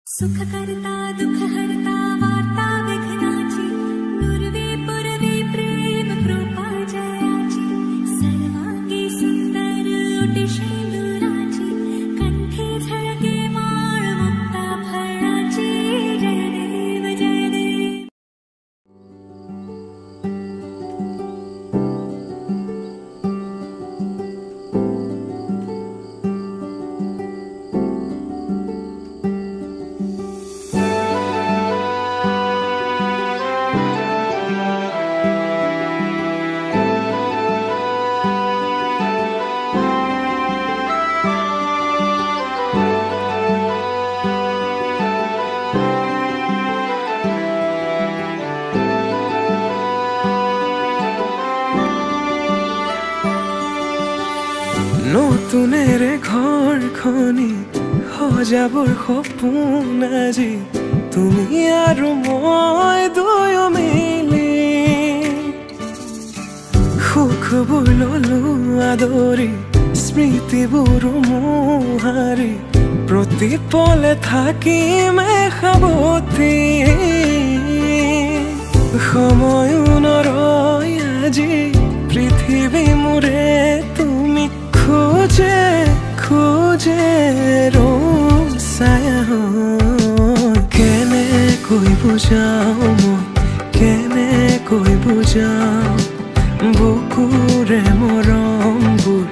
सुख करता दुख हरता वार्ता विघ्नाची नुरवी पुरवी प्रेम कृपा जयाची सर्वांगी सुंदर ओटी शेंदुराची कंठी झळके माळ मुक्ता फळाची जय देव जय देव. নতুনেৰে ঘৰখনি সজাবৰ সপোন আজি তুমি আৰু মই দুয়ো মিলি সুখবোৰ ললো আদৰি স্মৃতিবোৰ মোহাৰি প্ৰতি পলে থাকিম সাৱতি সময়ো নৰয় আজি পৃথিৱী মোৰে তুমি खोजे खोजे रो साया केने कोई बुझाओ मैं केने कोई बुझाओ बुकुरे मरमबुर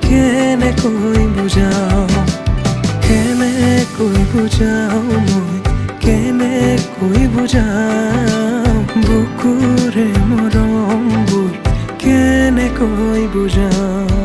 केने कोई बुझाओ केने कोई बुझाओ मैं केने कोई बुझाओ बुकुरे मरमबुर केने कोई बुझाओ.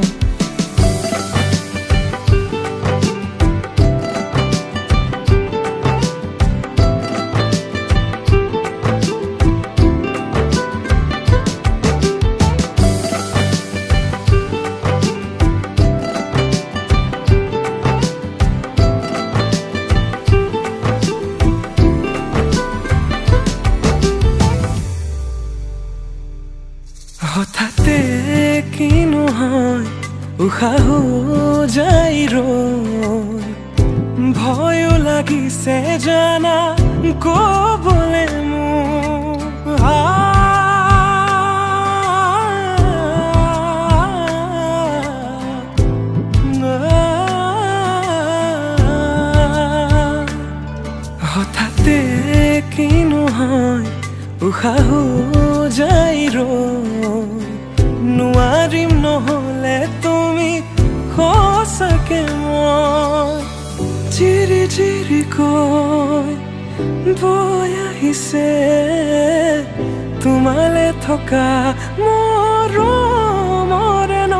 হঠাতে কিনো হয় উশাহ যাই ৰৈ ভয়ো লাগিছে জানা কবলে মোৰ হঠাতে কিনো হয় উশাহ যাই ৰৈ নোৱাৰিম নহলে তুমি সঁচাকে মই চিৰি চিৰি কৈ বৈ আহিছে তোমালে থকা মৰমৰে ন.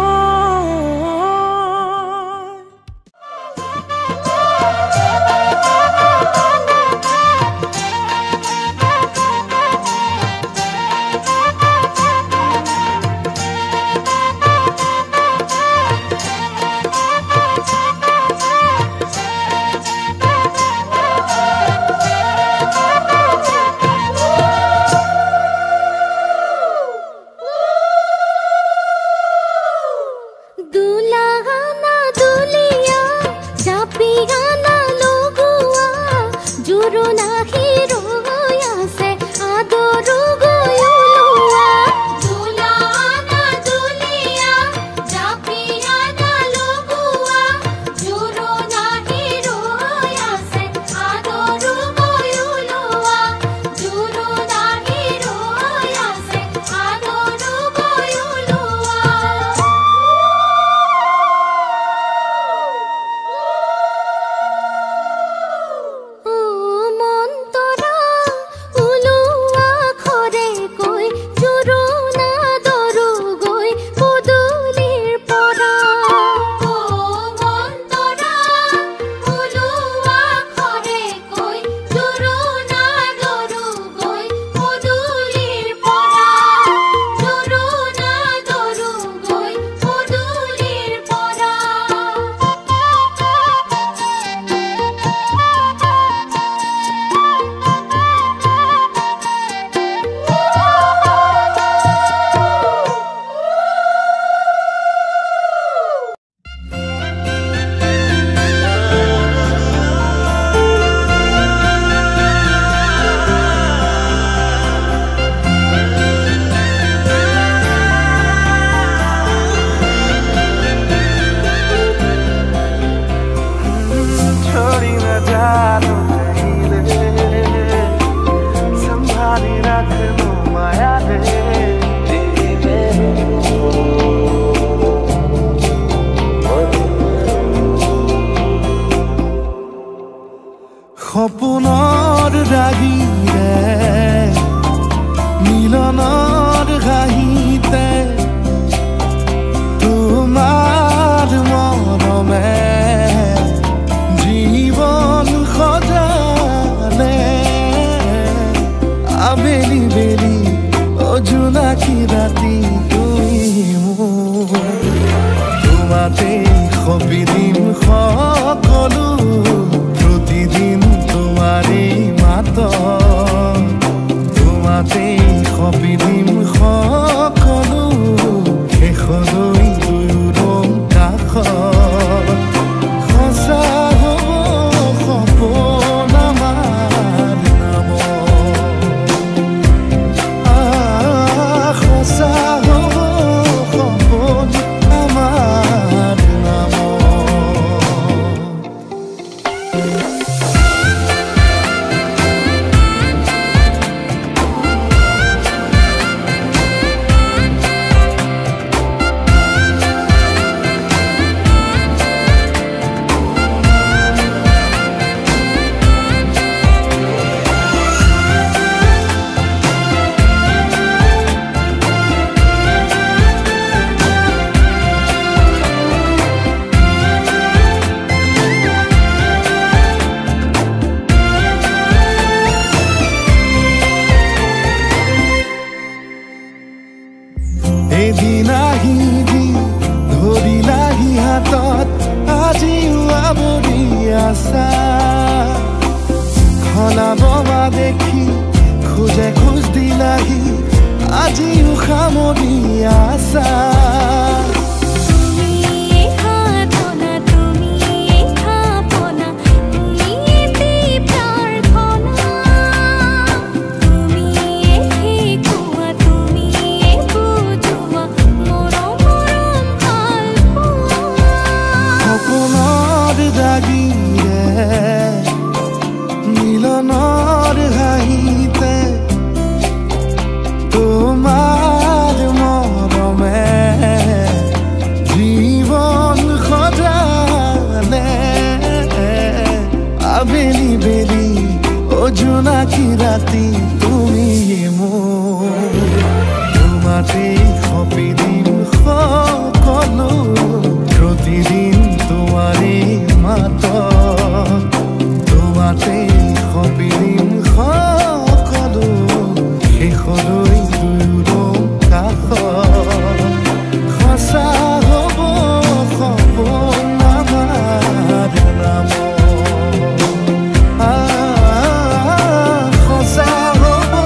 মন্তৰা সপোনৰ ৰাগিৰে মিলনৰ হাঁহিতে তোমাৰ মৰমে জীৱন সজালে আবেলি বেলি জোনাকী ৰাতি তুমি মোৰ তোমাতে সপি দিম সকলো প্ৰতিদিন তোমাৰে মাত তোমাতে সপি দিম সকলো শেষলৈ দুয়োৰ কাষত সঁচা হ'ব সপোন আমাৰ নামত সঁচা হ'ব সপোন আমাৰ নামত এদিন আহিবি ধৰিলাহি হাতত আজিও আৱৰি আছা খলাব বা দেখি খোজে খোজ দিলাহি আজিও সামৰি আছা মিলনৰ হাঁহিতে তোমাৰ মৰমে জীৱন সজালে আবেলি বেলি জোনাকী ৰাতি তুমি মোৰ তোমাতে সপি দিম সকলো প্ৰতিদিন তোমাৰে মাত তোমাতে সপি দিম সকলো শেষলৈ দুয়োৰ কাষত সঁচা হ'ব সপোন আমাৰ নামত সঁচা হ'ব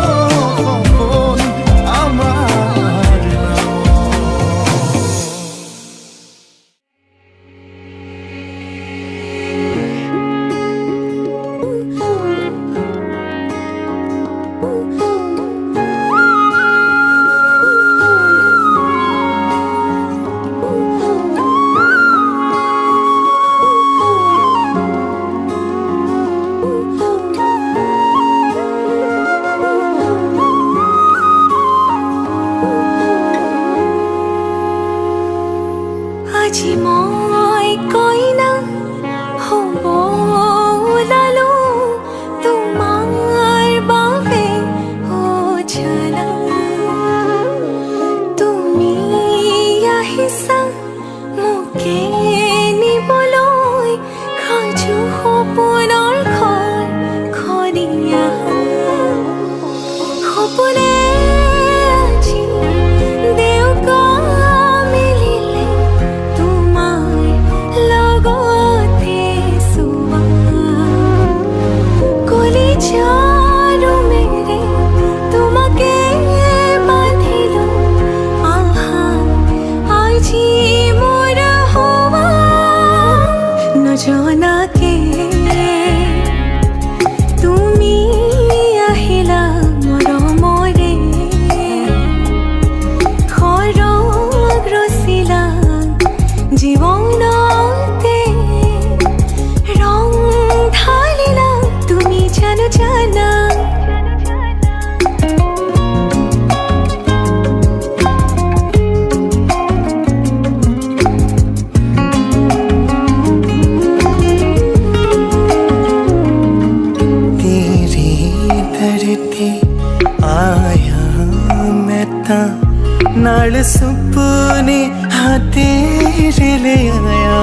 सपने हाँ तेरे ले आया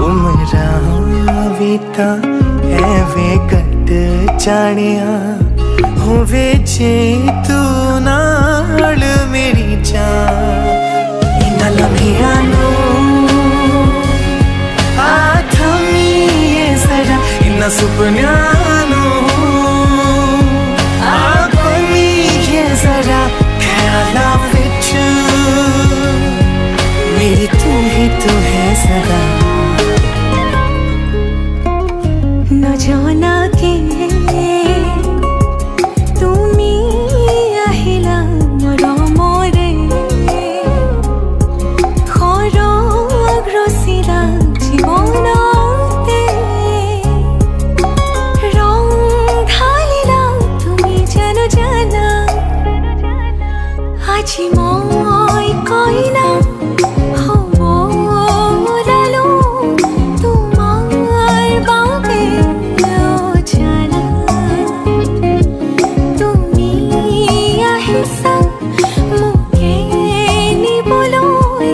उमरा बीता एवे कट जानिया होवे जे तू नाल मेरी जान इन्ना लम्हिया नू जरा इन्ना सुपन्या नू ये जरा ख्याला विच मेरी तू ही तू है सदा न जाना के तुमी আহিলা मोर मोरे खरग रसिला जीवनते रং ढालिला तुमी जानो जाना আজি মই কইনা হব ওলালো তোমার বাবে জানা তুমি আহিছা মোকে নিবলৈ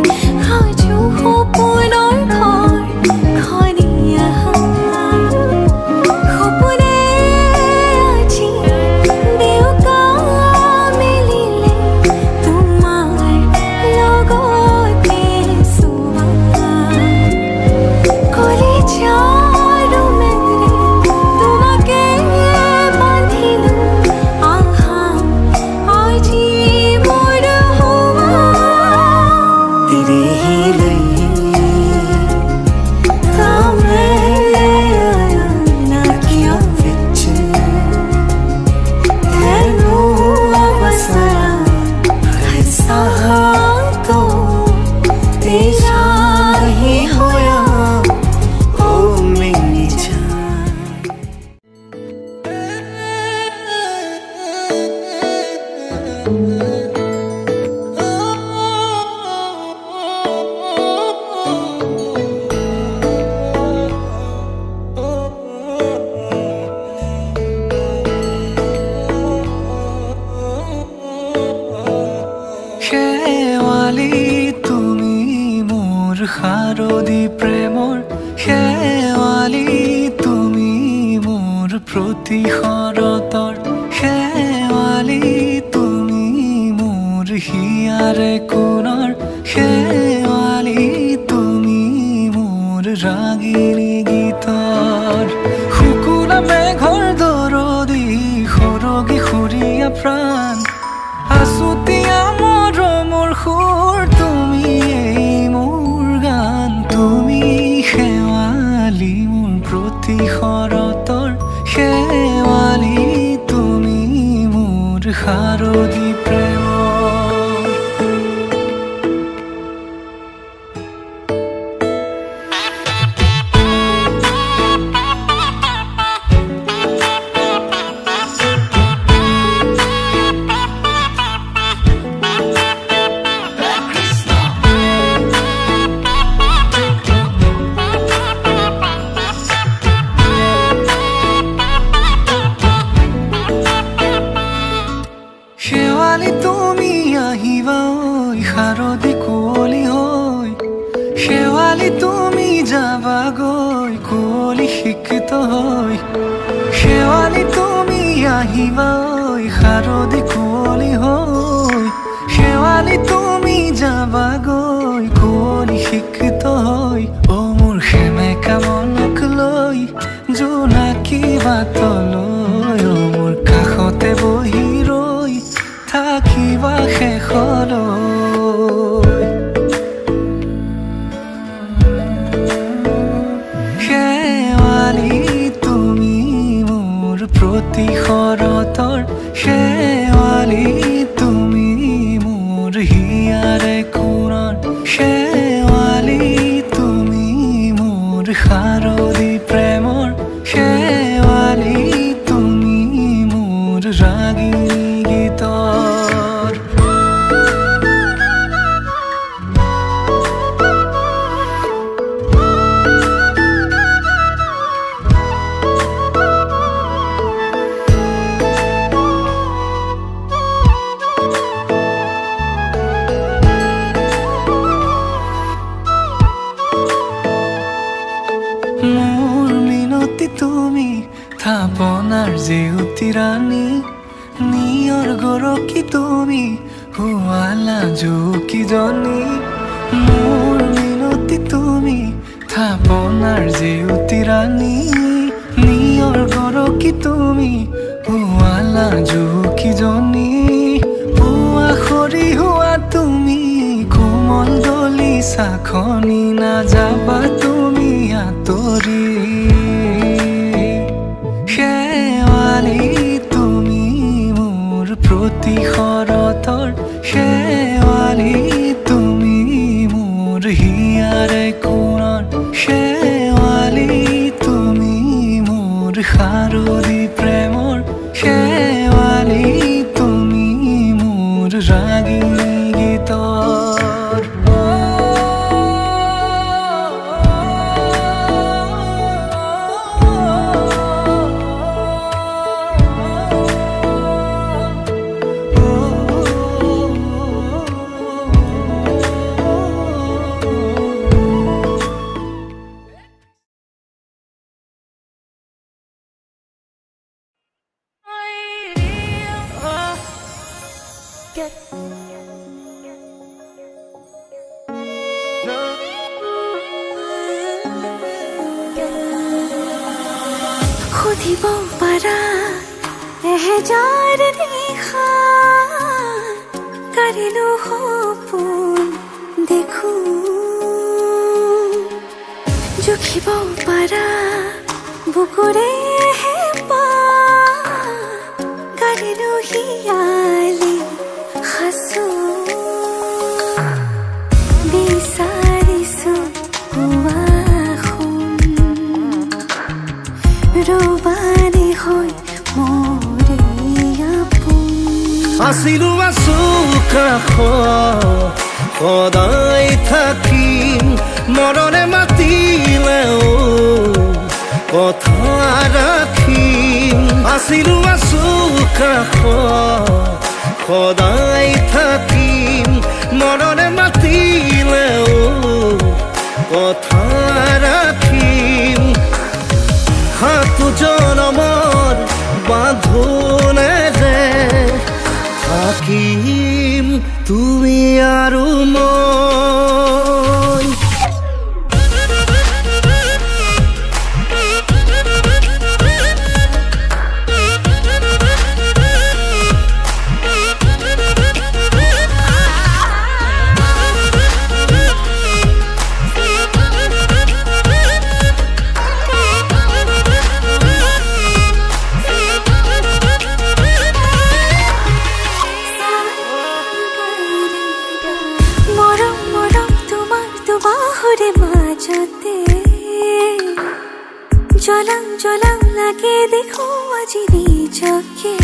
সাজু সপোনৰ ঘৰ খনিয়া সপোনে আজি দেউকা মেলিলে তোমাৰ লগতে চোৱা কলিজাৰ মেলি তোমাকে বান্ধিলো আহা আজি মোৰ হোৱা तेरे ही लिए कामे ना किया विच तेनू बसरा ऐसा तो तेरा ही होया ओ मेरी जान শেৱালি তুমি মোৰ শাৰদী প্ৰেমৰ শেৱালি তুমি মোৰ প্ৰতি শৰতৰ শেৱালি তুমি মোৰ হিয়াৰে কোণৰ শেৱালি তুমি মোৰ ৰাগিনী গীতৰ শুকুলা মেঘৰ দৰদি সৰগী সুৰীয়া প্ৰাণ আছুতীয়া মৰমৰ সুৰ তুমি মোৰ গান তুমি শেৱালি মোৰ প্ৰতি শৰতৰ শেৱালি তুমি মোৰ শাৰদী প্ৰেমৰ শেৱালি তুমি আহিবা ঐ শাৰদী কুঁৱলী হৈ শেৱালি তুমি যাবা গৈ কুঁৱলী শিক্ষিত হৈ শেৱালি তুমি আহিবা ঐ শাৰদী কুঁৱলী হৈ শেৱালি তুমি যাবা গৈ কুঁৱলী শিক্ষিত হৈ অ মোৰ সেমেকা মনক লৈ জোনাকী বাটলৈ অ মোৰ কাষতে বহি ৰৈ থাকিবা শেষলৈ শেৱালি তুমি মোৰ প্ৰতি শৰতৰ শেৱালি তুমি মোৰ হিয়াৰে কোণৰ শেৱালি তুমি মোৰ শাৰদী প্ৰেমৰ শেৱালি তুমি মোৰ ৰাগিনী গীতৰ থাপনাৰ জেউতি ৰাণী নিয়ৰ গৰকী তুমি হুৱালা জুকিজনী মোৰ মিনতি তুমি থাপনাৰ জেউতি ৰাণী নিয়ৰ গৰকী তুমি হুৱালা জুকিজনী হুৱা খৰি হোৱা তুমি কোমল দলি চাখনি নাযাবা তুমি আঁতৰি শেৱালি তুমি মোৰ প্ৰতি শৰতৰ শেৱালি তুমি মোৰ হিয়াৰে কোণৰ শেৱালি তুমি মোৰ শাৰদী প্ৰেমৰ শেৱালি তুমি মোৰ ৰাগিনী গীতৰ খুদিব পাৰা এহেজাৰ নিশা কাৰিলো সপোন দেখো জুখিব পাৰা বুকুৰে হেঁপা কাৰিলো হিয়ালি সাঁচো বিচাৰিছো ৰবানী হৈ মৰে আপোন আছিলো আছো কাষত সদায় থাকিম মৰণে মাতিলেও কথা ৰাখিম আছিলো আছো কাষত সদায় থাকিম মৰণে মাতিলেও কথা ৰাখিম হাত জনমৰ বাঁধোনেৰে থাকিম তুমি আৰু মই জলাং জলাং লাগে দেখো আজি নিজকে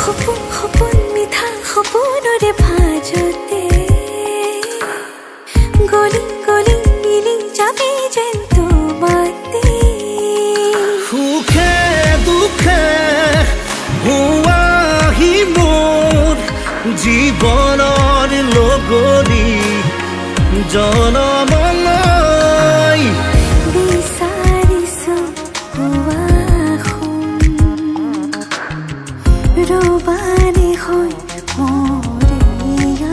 সপোন সপোন মিঠা সপোনৰে ভাজতে গলি গলি মিলি যাবি যেন তোমাতে সুখে দুখে হুৱাহি মোৰ জীৱনৰ লগৰী জনমলৈ বিচাৰিছো ৰবানী হৈ মৰে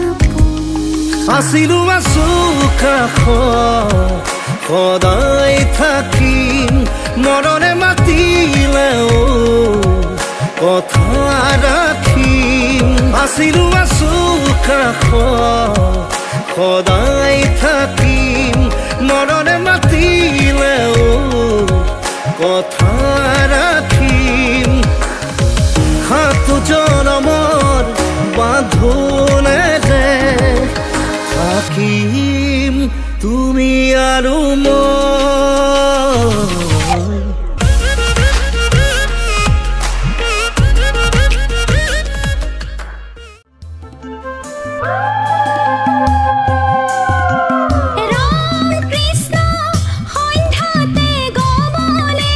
আপোন আছিলো আছো কাষত সদায় থাকিম মৰণে মাতিলেও কথা ৰাখিম আছিলো আছো কাষত সদায় থাকিম মৰণে মাতিলেও কথা ৰাখিম হাত জনমৰ বাঁধোনেৰে থাকিম তুমি আৰু মই ৰাম কৃষ্ণ সন্ধ্যাতে গমনে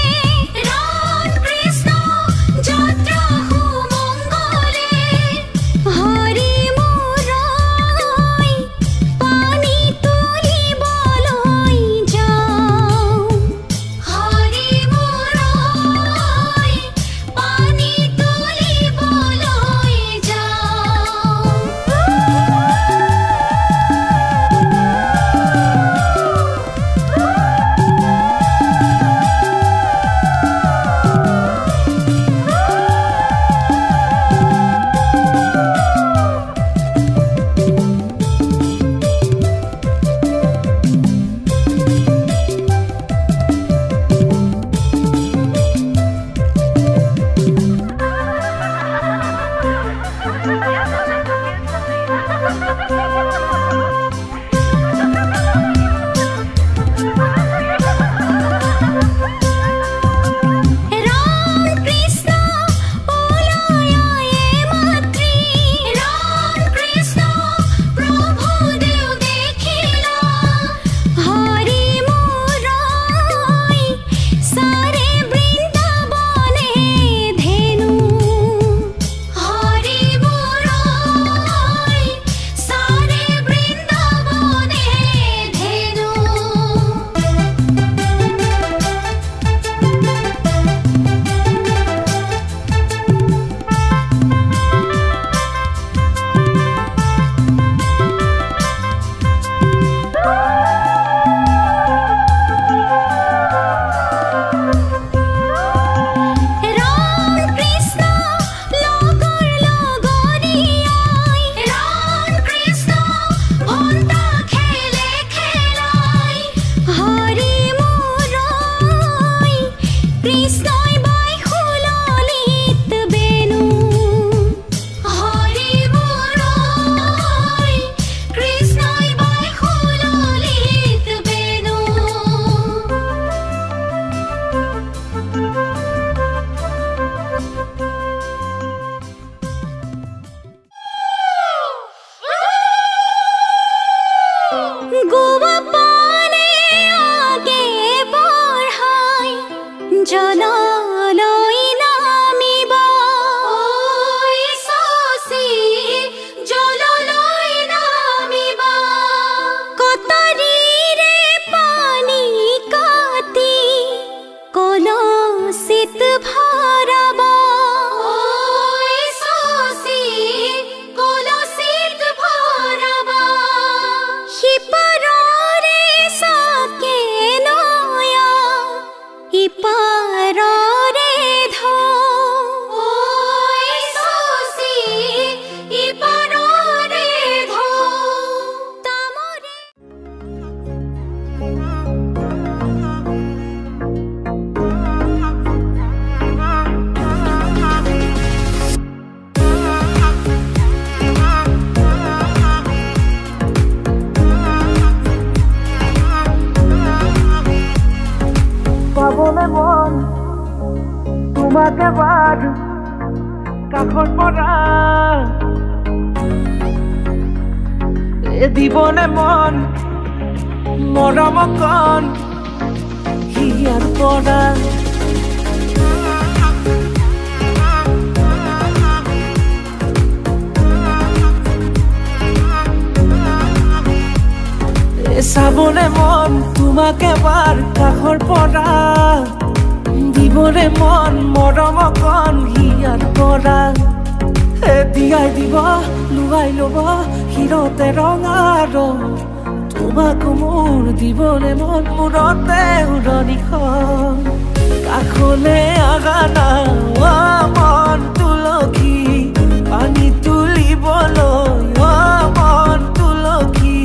কাষৰ পৰা দিবনে মন মৰম কণ হিয়াৰ পৰা চাবনে মন তোমাক এবাৰ কাষৰ পৰা দিবনে মন মৰম কণ হিয়াৰ পৰা দিয়াই দিব লুৱাই ল'ব হিৰতে ৰঙা ৰং তোমাক মোৰ দিবনে মন মূৰতে উৰণিখন কাষলে আগানা মন তুলসী পানী তুলিবলৈ মন তুলসী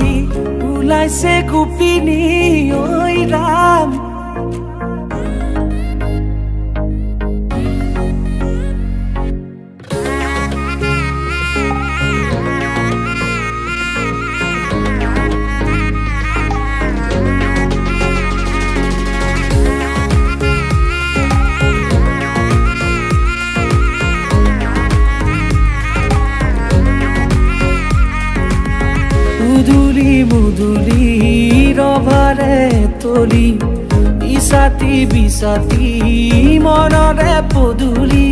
ওলাইছে গোপিনী ঐ ৰাম মুদুলি ৰভাৰে তলি ইছাতি বিছাতি মনৰে পদুলি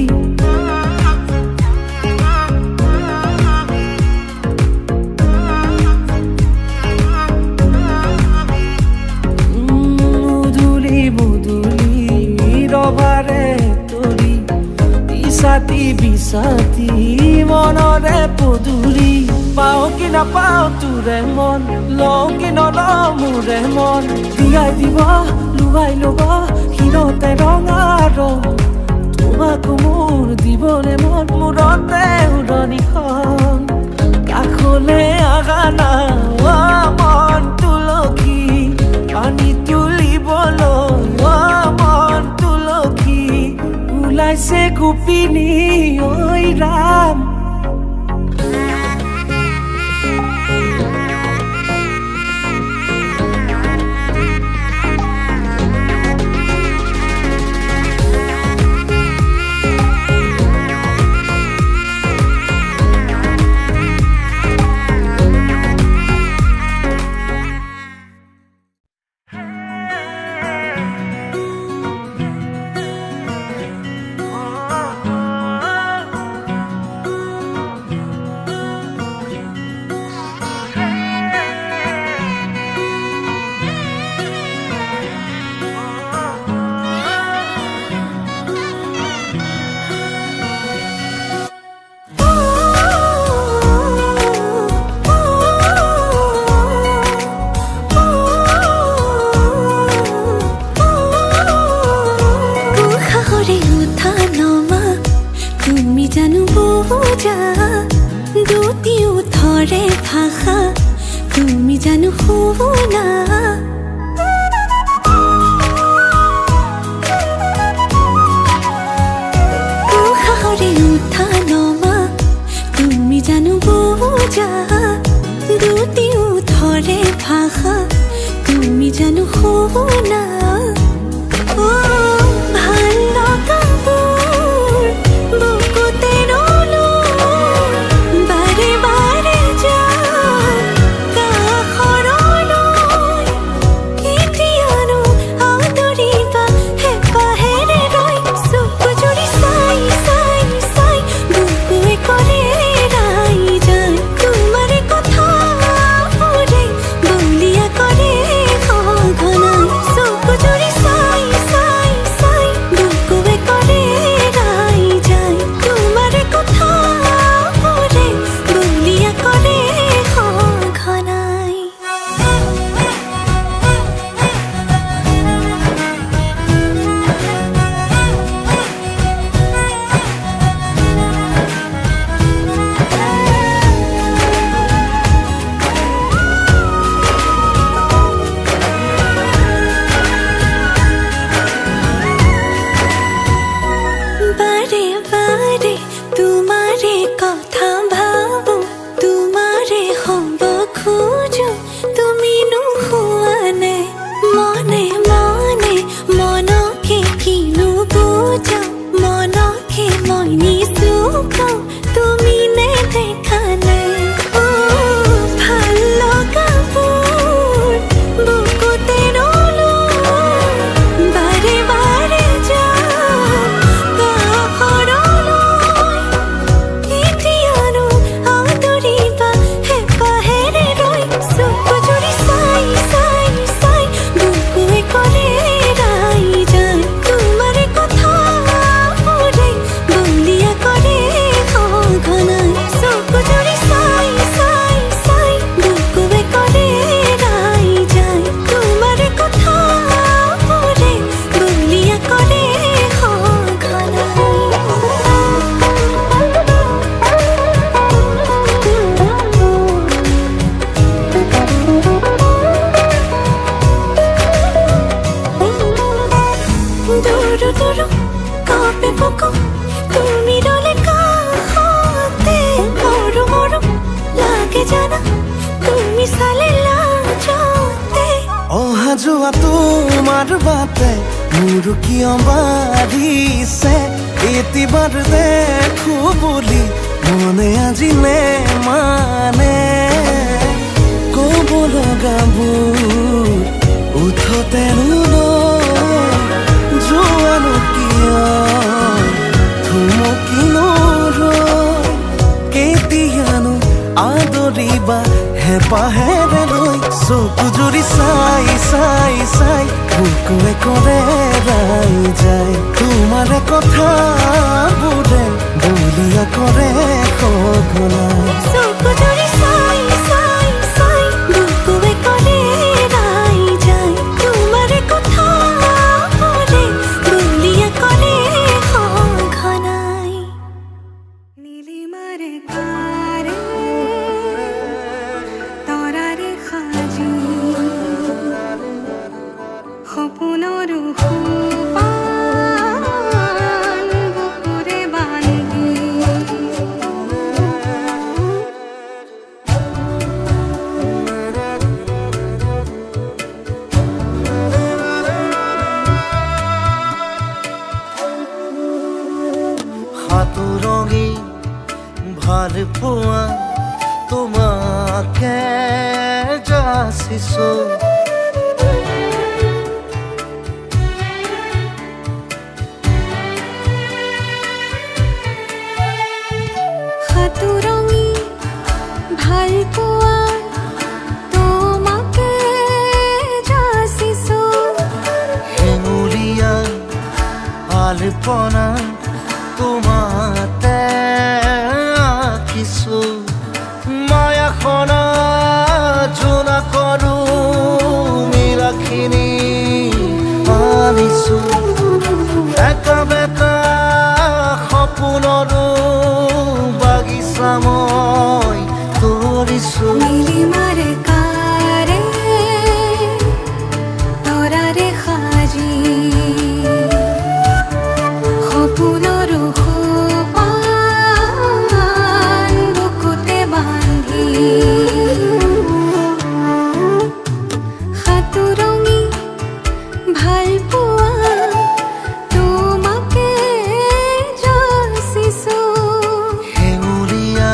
মুদুলি ৰভাৰে তলি ইছাতি বিছাতি মনৰে পদুলি পাও কি নাপাও তোৰে মন লও কি নলও মোৰে মন দিয়াই দিব লুৱাই ল'ব হিৰতে ৰঙা ৰং তোমাক মোৰ দিবনে মন মূৰতে উৰণিখন কাষলে আগানা মন তুলসী পানী তুলিবলৈ মন তুলসী ওলাইছে গোপিনী ঐ ৰাম যোৱা তোমাৰ বাটে মোৰ কিয় বাঢ়িছে এতিবাৰ দেখো বুলি মনে আজি মানে ক'ব লগাবোৰ উঠতে যোৱানো কিয় থমকিনো কেতিয়ানো আদৰিবা হেঁপাহেৰে লৈ চকু জুৰি চাই চাই চাই বুকুৱে কৰে ৰাই যায় তোমাৰ কথাবোৰে বলিয়া কৰে সঘনাই চকু জুৰি চাই চাই চাই বুকুৱে কৰে ৰাই যায় তোমাৰ কথাবোৰে বলিয়া কৰে সঘনাই নীলিমাৰে কাৰে তৰাৰে সাজি সপোনৰ সোপান বুকুৰে বান্ধি সাতুৰঙি ভাল পোৱা তোমাকে যাচিছো সাতুৰঙি ভাল পোৱা তোমাকে যাচিছো হেঙুলীয়া আলপনা তোমাতে আঁকিছো মায়াখনা জোনা কৰো মিলাখিনি আনিছো একা বেকা সপোনৰো বাগিচা মই কৰিছো নীলিমাৰে কাৰে তৰাৰে সাজি সপোনৰ সোপান বুকুতে বান্ধি সাতুৰঙি ভাল পোৱা তোমাকে যাচিছো হেঙুলীয়া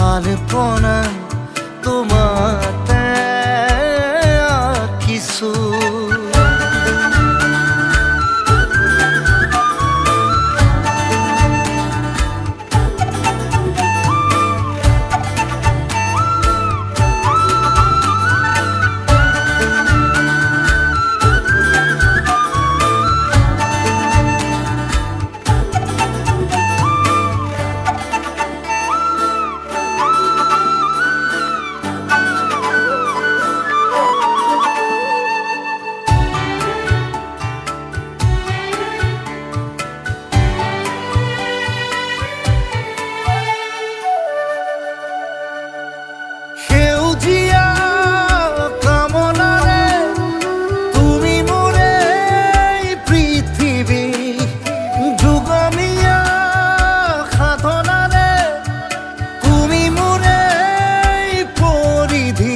আলপনা তোমাতে আঁকিছো সেউজীয়া কামনাৰে তুমি মোৰে পৃথিৱী যুগমীয়া সাধনাৰে তুমি মোৰে পৰিধি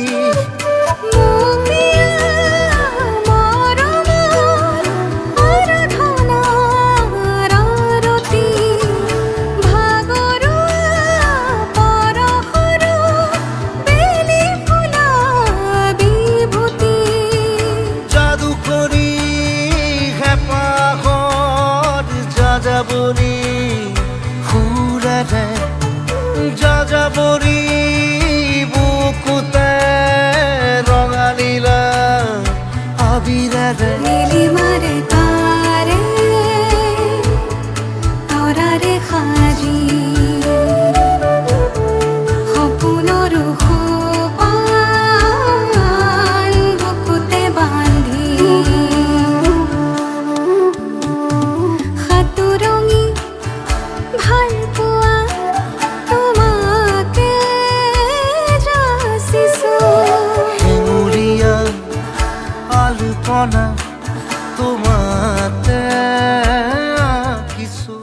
যাযাবৰী সুৰেৰে যাযাবৰী বুকুতে ৰঙালীলা আবিৰেৰে নীলিমাৰে কাৰে তৰাৰে সাজি সপোনৰ সোপান বুকুতে বান্ধি সাতুৰঙি ভাল পোৱা তোমাকে যাচিছো হেঙুলীয়া আলপনা তোমাতে আঁকিছো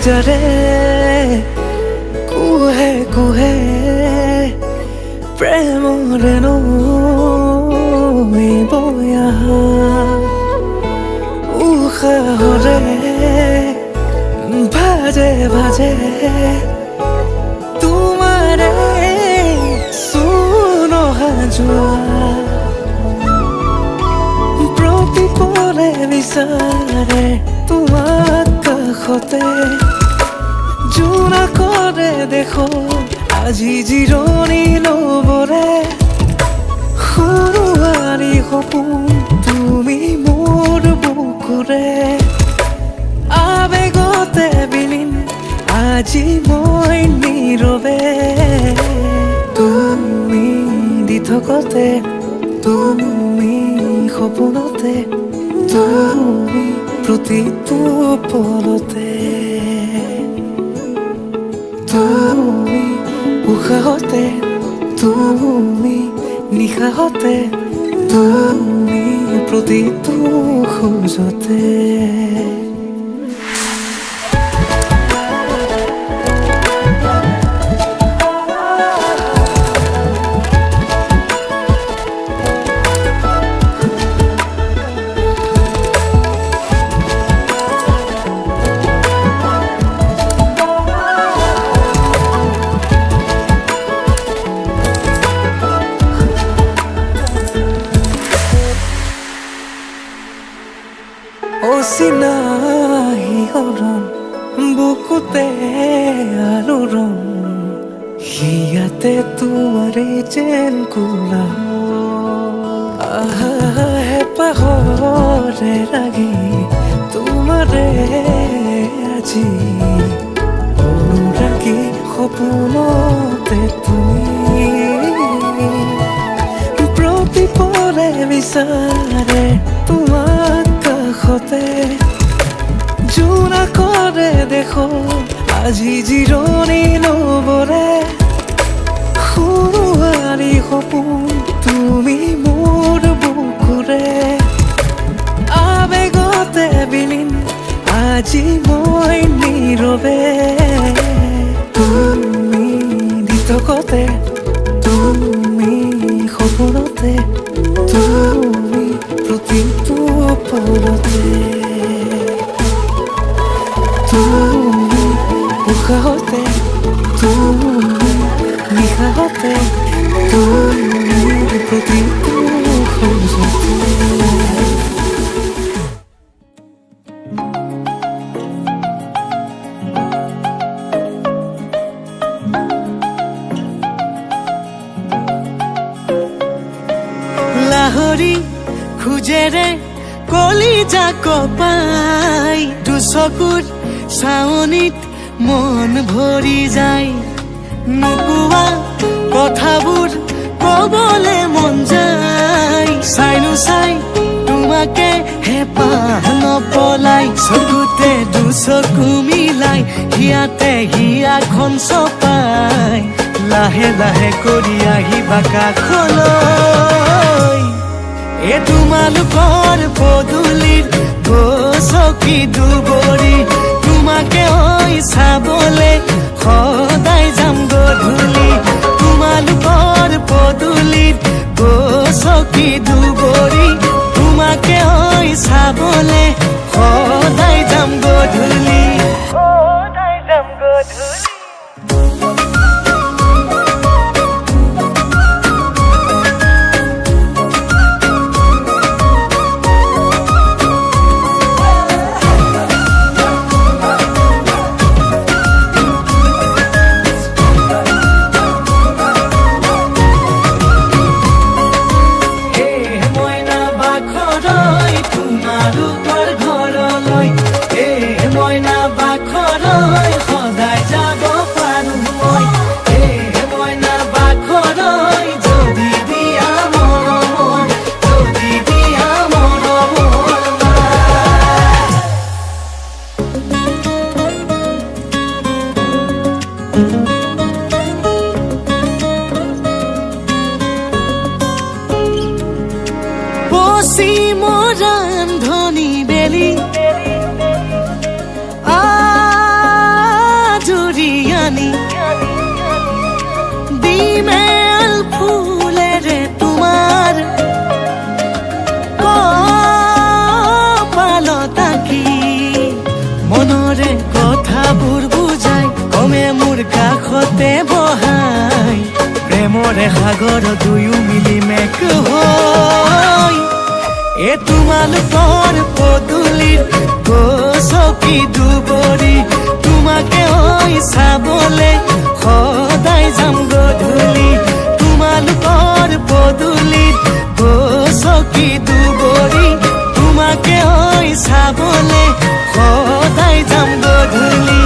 जरे कुहे कुहे प्रेमरे नया उषाहरे भाजे भाजे तुम्हारे सुनहा जोआ प्रतिपले विचारे तुम्हार काखते জোনা করে দেখো আজি জিৰণি লবৰে সৰুৱাৰী সপোন তুমি মোৰ বুকুৰে আবেগতে বিলীন আজি মই নীৰৱে তুমি দি থকতে তুমি সপোনতে তুমি প্ৰতিটো পলতে তুমি উশাহতে তুমি নিশাহতে তুমি প্ৰতিটো খোজতে চিনাহি হৰণ বুকুতে আৰু ৰং হিয়াতে তোমাৰে যেন কোলা হেঁপাহৰে লাগি তোমাৰে আজি অনুৰাগী সপোনতে তুমি প্ৰতিপলে বিচাৰে তোমাক কাষতে জোনা কৰে দেখো আজি জিৰণি লবৰে সৰুৱাৰী সপোন তুমি মোৰ বুকুৰে আবেগতে বিলীন আজি মই নীৰৱে তুমি দি থকতে তুমি সপোনতে তুমি প্ৰতিটো পলতে তুমি উশাহতে তুমি নিশাহতে তুমি প্ৰতিটো খোজতে লাহৰি খুজেৰে কলিজা কপাই দুচকুৰ চাৱনিত মন ভৰি যায় নোকোৱা কথাবোৰ কবলে মন যায় চাইনো চাই তোমাকে হেঁপাহ নপলাই চকুতে দুচকু মিলাই হিয়াতে হিয়াখন চপাই লাহে লাহে কৰি আহিবা কাষলৈ এ তোমালোকৰ পদূলিৰ গছক চকী দুবৰি তোমাকে ঐ চাবলে সদায় যাম গধূলি তোমালোকৰ পদূলিত চকী দুবৰি তোমাকে ঐ চাবলে সদায় যাম গধূলি ধনী বেলি আজুৰিয়ানি দিমেল ফুলেৰে তোমাৰ কপালত আঁকি মনৰে কথাবোৰ বুজাই কমে মোৰ কাষতে বহাই প্ৰেমৰে সাগৰ দুয়ো মিলি মেক হৈ তোমালোকৰ পদূলিৰ চকী দুবৰি তোমাকে ঐ চাবলে সদায় যাম গধূলি তোমালোকৰ পদূলিত চকী দুবৰি তোমাকে ঐ চাবলে সদায় যাম গধূলি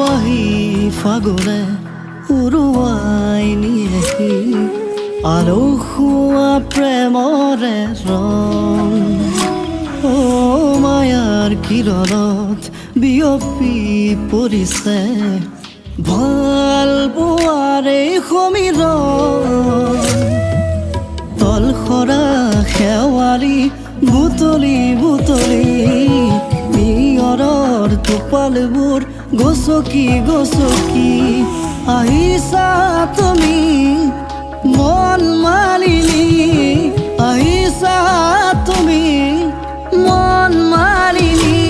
কপাহি ফাগুনে উৰুৱাই নিয়েহি আলসুৱা প্ৰেমৰে ৰং ও মায়াৰ কিৰণত বিয়পি পৰিছে ভাল পোৱাৰে সমীৰণ তলসৰা শেৱালি বুটলি বুটলি নিয়ৰৰ টোপালবোৰ গছকি গছকি আহিছা তুমি মন মালিনী আহিছা তুমি মন মালিনী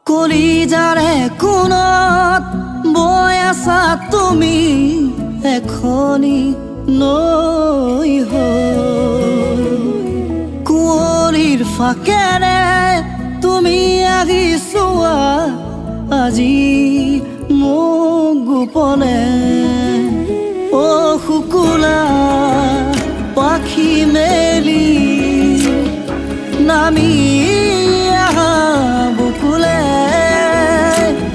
কলিজাৰে কোণত বৈ আছা তুমি এখনি নৈ হৈ কুঁৱলীৰ ফাকেৰে তুমি আহিছোৱা আজি মোক গোপনে অ শুকুলা পাখি মেলি নামি আহা বুকুলে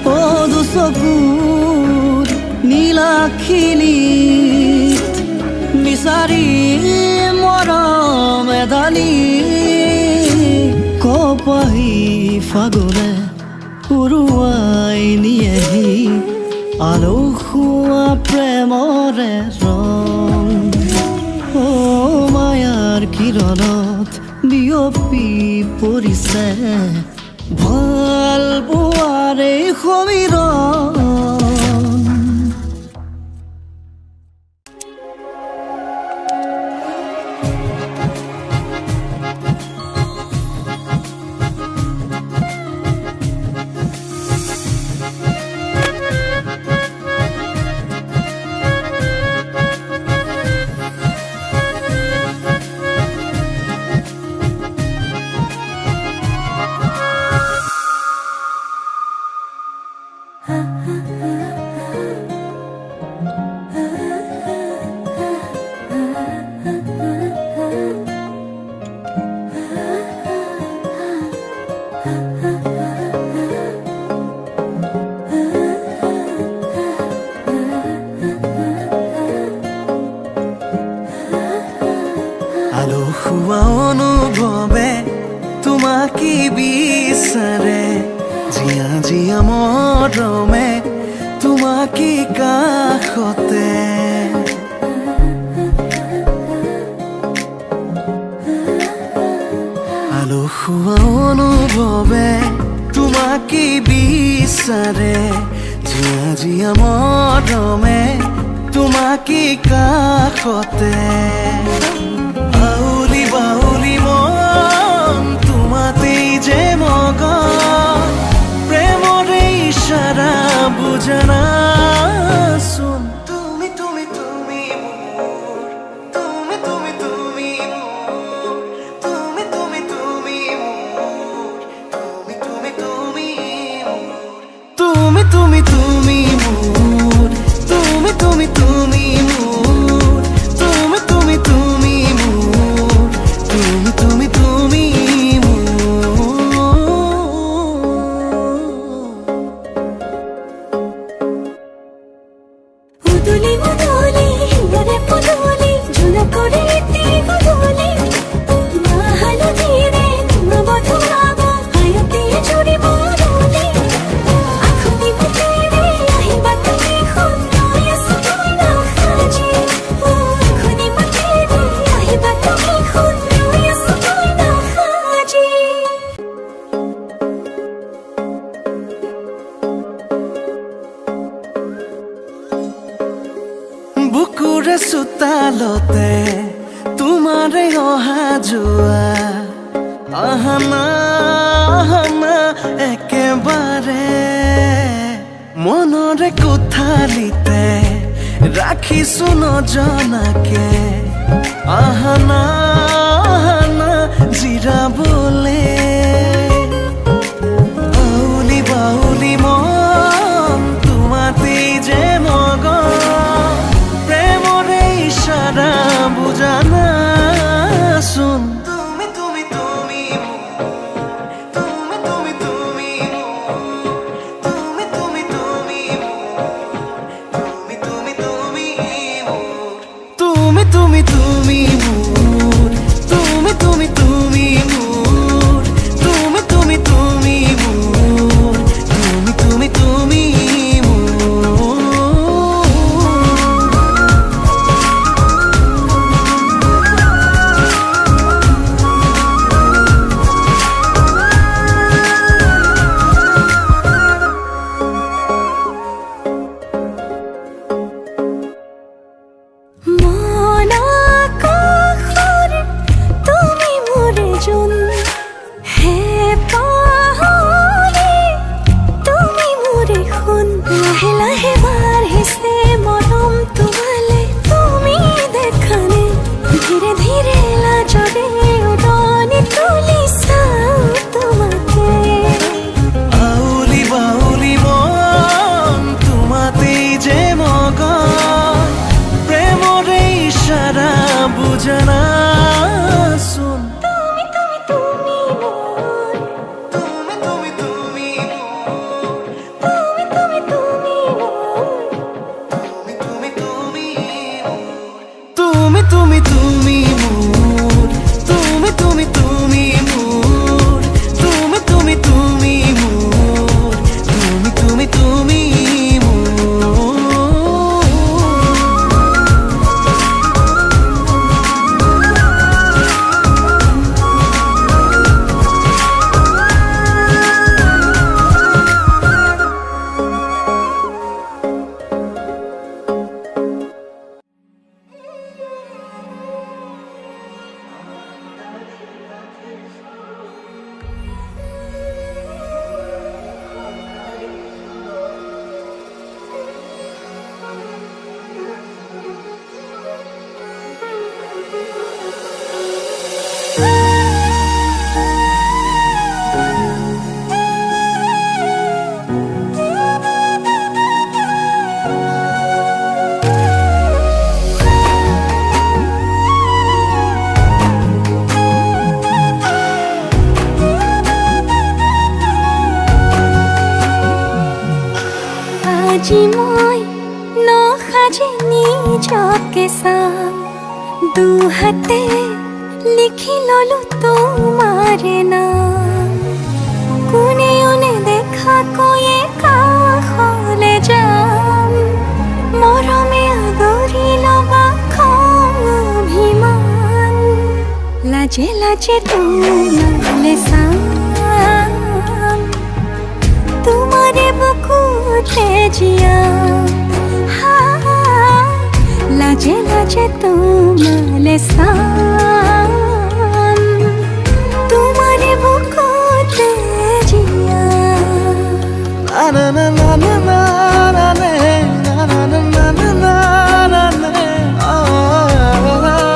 ও দুচকুৰ নীলাখিনিত বিচাৰি মৰম এদানি কপাহি ফাগুনে উৰুৱাই নিয়েহি আলসুৱা প্ৰেমৰে ৰং ও মায়াৰ কিৰণত বিয়পি পৰিছে ভাল পোৱাৰে সমীৰণ আলসুৱা অনুভৱে তোমাকে বিচাৰে জিয়া জিয়া মৰমে তোমাকে কাষতে আলসুৱা অনুভৱে তোমাকে বিচাৰে জিয়া জিয়া মৰমে তোমাকে কাষতে বাউলি বাউলি মন তোমাতেই যে মগন প্ৰেমৰে ইশাৰা বুজনা চোন তুমি তুমি তুমি মোৰ তুমি তুমি তুমি মোৰ তুমি তুমি তুমি মোৰ তুমি তুমি তুমি মোৰ তুমি তুমি তুমি মোৰ তুমি তুমি তুমি মোৰ তুমি তুমি তুমি তুমি তুমি উদুলি উদুলি হিয়ারে পুদুলি ঝুলা করে তীর গুদুলি মাহালো ধীরে তোমা বধুরাব হায়তে চুরি বদুলি আখনি মুখেরে আহিবা তুমি খুন্নয় সুনা খাজি আখনি মুখেরে আহিবা তুমি খুন্নয় সুনা খাজি বুকুৰে চোতালতে তোমাৰে অহা যোৱা আহানা একেবাৰে মনৰে কোঠালিতে ৰাখিছো নজনাকে আহানা আহানা জিৰাবলে বাউলি বাউলি মন তোমাতেই যে মগন প্ৰেমৰে ইশাৰা বুজানাচোন তুমি তুমি তুমি তুমি তুমি তুমি তুমি তুমি তুমি তুমি তুমি তুমি তুমি তুমি মোর তুমি তুমি তুমি মোর তুমি তুমি তুমি মোর তুমি তুমি তুমি বুজানাচোন তুমি তুমি তুমি তুমি তুমি তুমি তুমি তুমি তুমি তুমি তুমি তুমি তুমি তুমি মোর তুমি তুমি তুমি মোর তুমি তুমি তুমি মোর তুমি তুমি তুমি আজি মই নসাজে নিজকে চাম দুহাতে লিখি ললো তোমাৰ নাম কোনে কোনে দেখা কৈয়ে কাষলে যাম মৰমে আদৰি লবা খং অভিমান লাজে লাজে তোমালে চাম तुम्हारे बुकुटे जिया लाजे लाजे तुम्हारे साम तुम्हारे बुकुटे जिया na na na na na na na na na na na na oh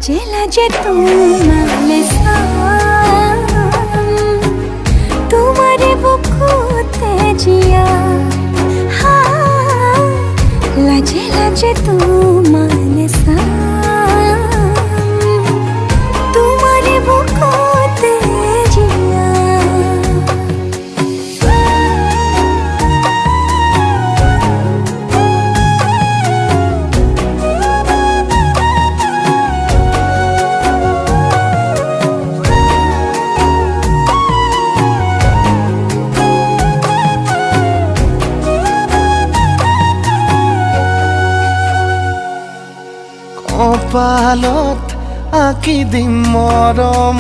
लाजे लाजे तुम्हारे साथ तुम्हारे बुकुते जिया हाँ लाजे लाजे तुम्हारे साथ तुम्हारे बुकुते जिया কপালত আঁকি দিম মৰম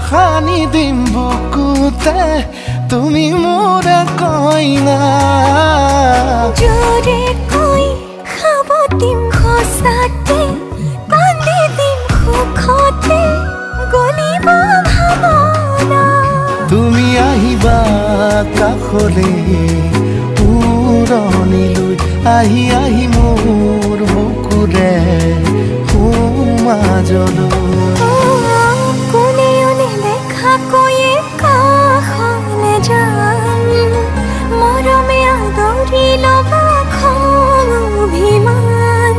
সানি দিম বুকুতে তুমি মোৰ কইনা জোৰে কৈ খাব দিম খোসাতে কান্দি দিম সুখতে গলিব ভাৱনা তুমি আহিবা কাষলে উৰণিলৈ আহি আহি মোৰ বুকুৰে কোনেও নেদেখাকৈয়ে কাষলে যাম মৰমে আদৰি ল'বা খং অভিমান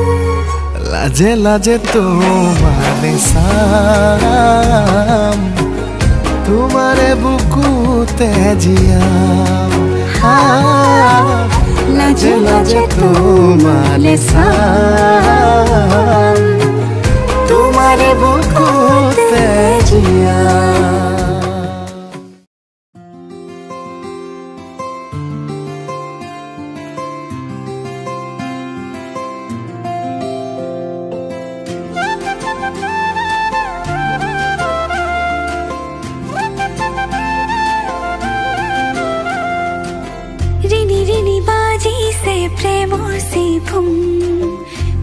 লাজে লাজে তোমাৰে চাম তোমাৰে বুকুতে জিয়াম লাজে লাজে তোমাৰে চাম তোমাৰে বুকুতে জিয়াম রিনি রিনি বাজি সে প্রেমর সিফুম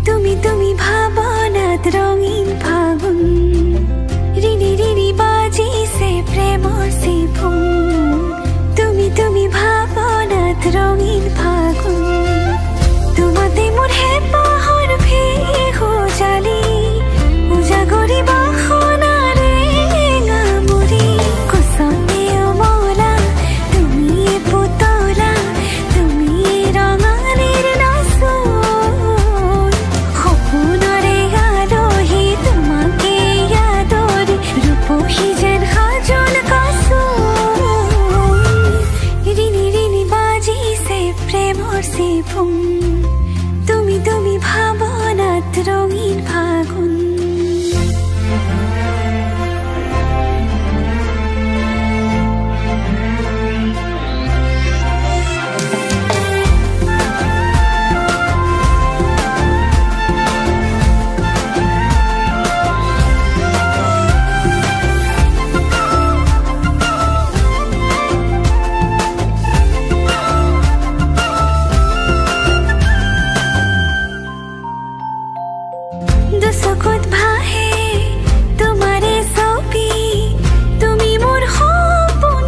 তুমি তুমি ভাবনাত রঙিন ফাগুন রিনি রিনি বাজি সে প্রেমর সিফুম তুমি তুমি ভাবনাত রঙিন ফাগুন তোমাতে মোর হেঁপাহৰ ভিহু জালি উজাগৰি বাসনাৰে গামৰি কুচনে অমলা তুমি পুতলা তুমি ৰঙালীৰ নাচোন সপোনৰে আলহী তোমাকে আদৰি ৰূপহী যেন সাজোন কাচোন ৰিনি ৰিনি বাজিছে প্ৰেমৰ চিফুম তুমি তুমি ভাৱনাত ৰঙীন ফাগুন দুচকুত ভাহে তোমাৰে ছবি তুমি মোৰ সপোন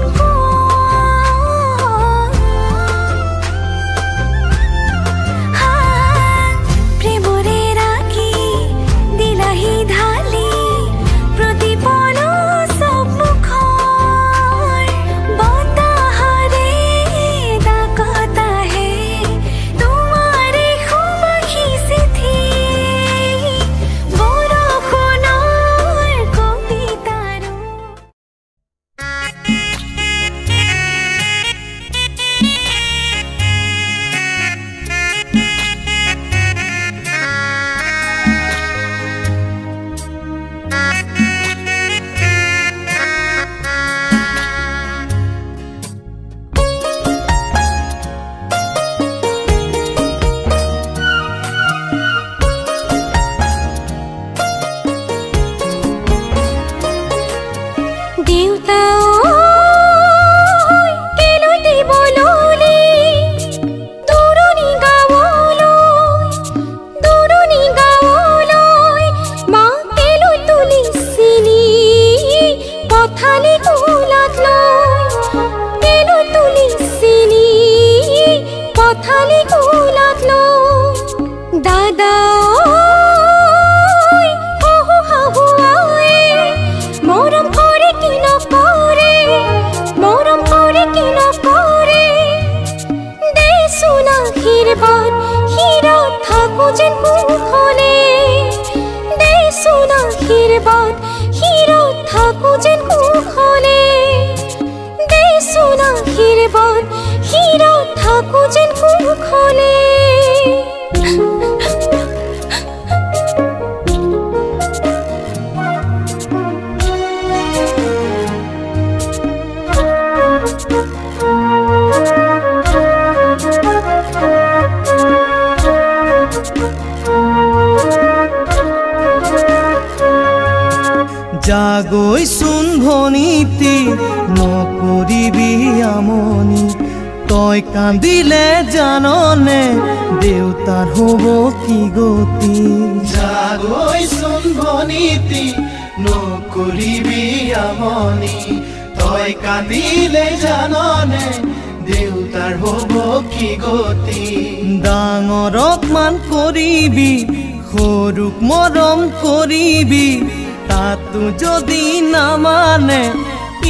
প্ৰেমৰে ৰাখি দিলাহি ঢালি প্ৰতিপল চব মুখৰ বতাহৰে ডাকত আহে তোমাৰে সুবাসী চিঠি বৰষুণৰ কবিতাৰো দেউতা কেলৈ দিবলৈ দূৰণি গাঁৱলৈ মা কেলৈ তুলিছিলি পথালি কোলাত লৈ কেলৈ তুলিছিলি পথালি কোলাত লৈ দাদা শাহু শাহু বাট হিৰত থাকো যেন কুশলে দেচোন আশীৰ্বাদ হিৰত থাকো যেন কুশলে জাগৈচোন ভনীতি নকৰিবি আমনি তই কান্দিলে জাননে দেউতাৰ হ'ব কি গতি জাগৈচোন ভনীতি নকৰিবি আমনি তই কান্দিলে জাননে দেউতাৰ হ'ব কি গতি ডাঙৰক মান কৰিবি সৰুক মৰম কৰিবি তাতো যদি নামানে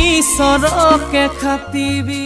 ঈশ্বৰকে খাটিবি